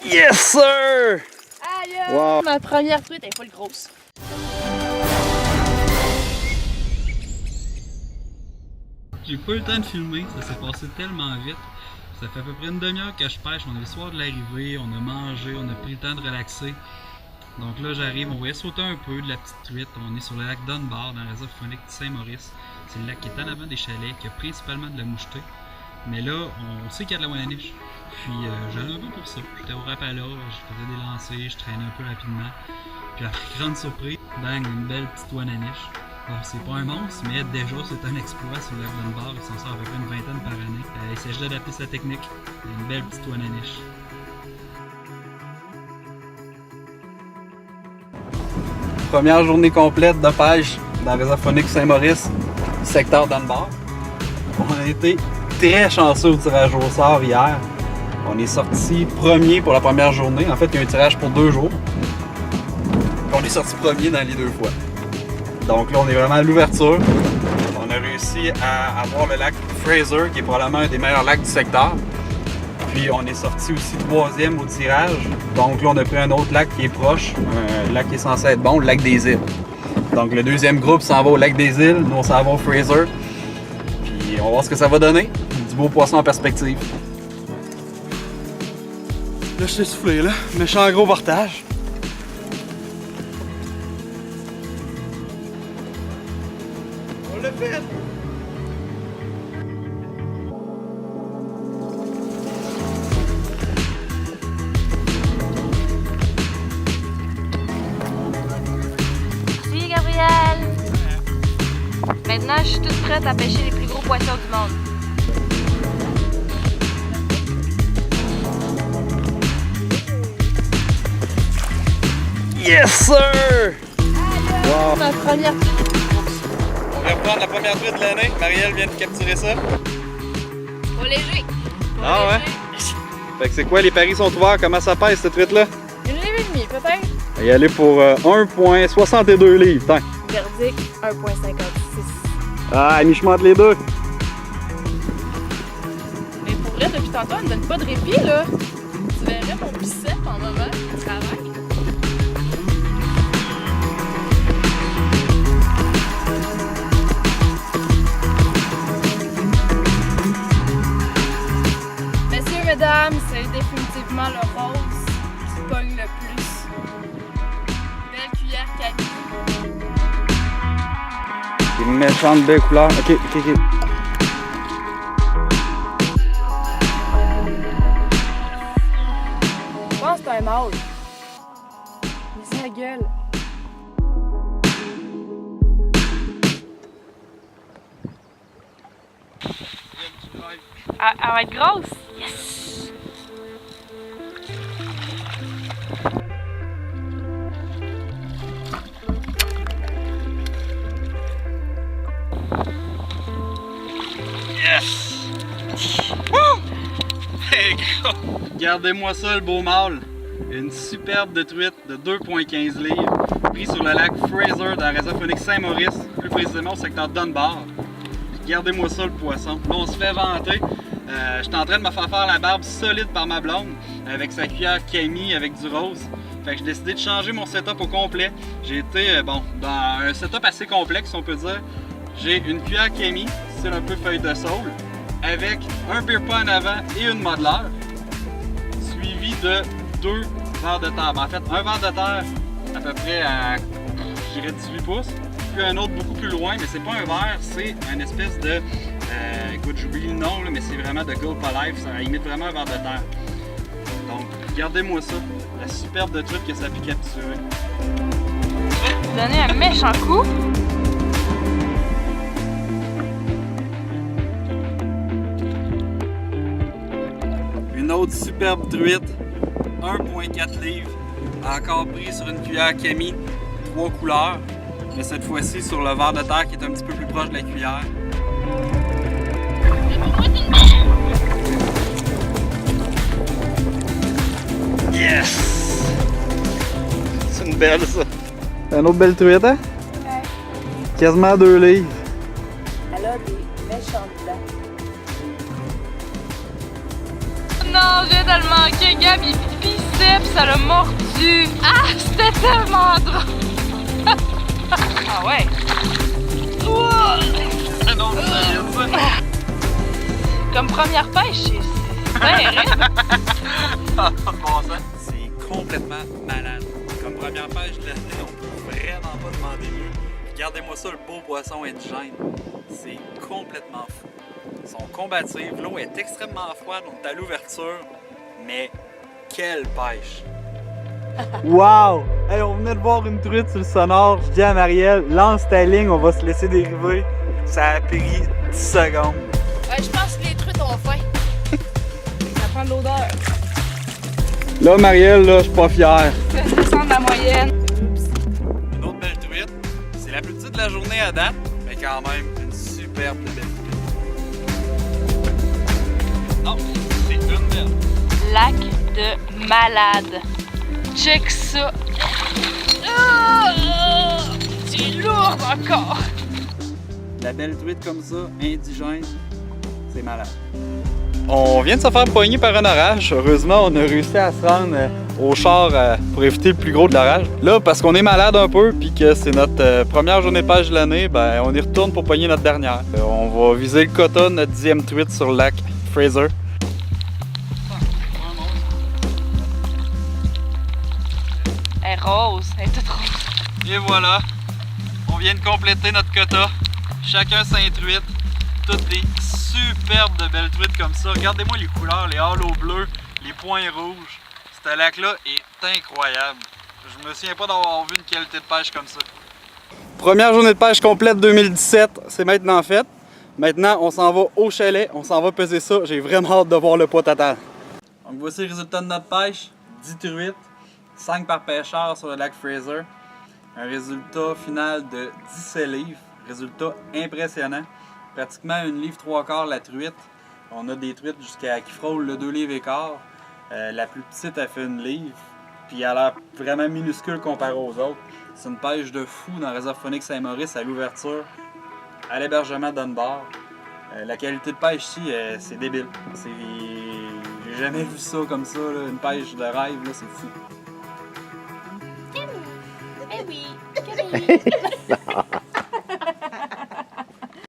Yes sir! Aïe! Wow. Ma première truite est full grosse. J'ai pas eu le temps de filmer, ça s'est passé tellement vite. Ça fait à peu près une demi-heure que je pêche, on est le soir de l'arrivée, on a mangé, on a pris le temps de relaxer. Donc là j'arrive, on voyait sauter un peu de la petite truite, on est sur le lac Dunbar dans la réserve faunique de Saint-Maurice. C'est le lac qui est en avant des chalets, qui a principalement de la mouchetée. Mais là, on sait qu'il y a de la ouananiche. Puis j'allais un peu pour ça. J'étais au Rapala, je faisais des lancers, je traînais un peu rapidement. Puis à ma grande surprise, bang, une belle petite ouananiche. Bon, c'est pas un monstre, mais déjà c'est un exploit sur le lac Dunbar. Il s'en sort à peu près une vingtaine par année. Il s'agit d'adapter sa technique. Une belle petite ouananiche. Première journée complète de pêche dans la réserve faunique Saint-Maurice, secteur Dunbar. On a été très chanceux au tirage au sort hier. On est sorti premier pour la première journée. En fait, il y a un tirage pour 2 jours. On est sorti premier dans les 2 fois. Donc là, on est vraiment à l'ouverture. On a réussi à avoir le lac Fraser, qui est probablement un des meilleurs lacs du secteur. Puis on est sorti aussi 3e au tirage. Donc là, on a pris un autre lac qui est proche, un lac qui est censé être bon, le lac des Îles. Donc le 2e groupe s'en va au lac des Îles, nous on s'en va au Fraser. Puis on va voir ce que ça va donner. Du beau poisson en perspective. Là, je t'ai soufflé, là. Méchant gros portage. On l'a fait! Merci Gabriel! Maintenant, je suis toute prête à pêcher les plus gros poissons du monde. Yes sir! Wow. Ma première truite. On vient prendre la première truite de l'année. Marielle vient de capturer ça. Trop léger! Ah ouais? Fait que c'est quoi, les paris sont ouverts? Comment ça pèse cette truite-là? Une livre et demie, peut-être? On va y aller pour 1,62 livres. Tiens. Verdict, 1,56. Ah, mi-chemin entre les deux. Mais pour vrai, depuis tantôt, elle me donne pas de répit, là. Tu verrais mon bicep en moment du travail. Messieurs, mesdames, c'est définitivement le rose qui pogne le plus. Belle cuillère Camille. Une méchante belle couleur. Ok. Je pense que c'est un mâle. Mais c'est la gueule. Elle va être grosse. Yes! Yes! Wouh! Hey, gros! Regardez-moi ça, le beau mâle. Une superbe de truite de 2,15 livres, pris sur le lac Fraser dans la réserve faunique Saint-Maurice, plus précisément au secteur Dunbar. Regardez-moi ça, le poisson. Là, on se fait vanter. J'étais en train de me faire la barbe solide par ma blonde, avec sa cuillère Camille avec du rose. Fait que j'ai décidé de changer mon setup au complet. J'ai été, dans un setup assez complexe, on peut dire. J'ai une cuillère Camille, style un peu feuille de saule, avec un beer pot en avant et une modeleur, suivi de 2 verres de terre. En fait, un verre de terre à peu près à, je dirais, 18 pouces, puis un autre beaucoup plus loin, mais c'est pas un verre, c'est une espèce de, écoute, j'oublie le nom, là, mais c'est vraiment de Gulp Alive, ça imite vraiment un verre de terre. Donc, regardez-moi ça, la superbe de truite que ça a pu capturer. Donner un méchant coup. Une autre superbe truite, 1,4 livres, encore pris sur une cuillère Camille, 3 couleurs, mais cette fois-ci sur le verre de terre qui est un petit peu plus proche de la cuillère. Yes! C'est une belle ça. Une autre belle truite, hein? Ouais. Quasiment 2 livres. Elle a des méchantes dents. Non, j'ai tellement manqué, Gab, il pissait pis ça l'a mordu. Ah, c'était tellement drôle. Ah ouais. Ah non, c'est ça. Comme première pêche, c'est bien raide. Ah, bon sang. C'est complètement malade. Comme première pêche de l'année, on peut vraiment pas demander mieux. Regardez-moi ça, le beau poisson indigène. C'est complètement fou. Ils sont combatifs, l'eau est extrêmement froide, on est à l'ouverture, mais quelle pêche! Wow! Hey, on venait de voir une truite sur le sonore. Je dis à Marielle, lance ta ligne, on va se laisser dériver. Ça a pris 10 secondes. Je pense que les truites ont faim. Ça prend de l'odeur. Là, Marielle, là, je suis pas fier. Je vais descendre la moyenne. Une autre belle truite. C'est la plus petite de la journée à date, mais quand même une superbe belle truite. Non, c'est une belle. Lac de malade. Check ça. C'est lourd encore. La belle truite comme ça, indigène, c'est malade. On vient de se faire poigner par un orage. Heureusement, on a réussi à se rendre au char pour éviter le plus gros de l'orage. Là, parce qu'on est malade un peu, puis que c'est notre première journée de pêche de l'année, ben, on y retourne pour pogner notre dernière. On va viser le quota de notre 10e truite sur le lac Fraser. Elle est rose, elle est toute rose. Et voilà, on vient de compléter notre quota. Chacun 5 truites, toutes des superbes de belles truites comme ça. Regardez-moi les couleurs, les halos bleus, les points rouges. Ce lac-là est incroyable. Je me souviens pas d'avoir vu une qualité de pêche comme ça. Première journée de pêche complète 2017, c'est maintenant fait. Maintenant, on s'en va au chalet, on s'en va peser ça. J'ai vraiment hâte de voir le poids total. Donc voici le résultat de notre pêche. 10 truites, 5 par pêcheur sur le lac Fraser. Un résultat final de 17 livres. Résultat impressionnant. Pratiquement 1 livre 3/4 la truite. On a des truites qui frôlent le 2 livres et quart. La plus petite a fait 1 livre. Puis elle a l'air vraiment minuscule comparée aux autres. C'est une pêche de fou dans le réserve faunique Saint-Maurice à l'ouverture, à l'hébergement Dunbar. La qualité de pêche ici, c'est débile. J'ai jamais vu ça comme ça, là. Une pêche de rêve, là, c'est fou. Eh oui.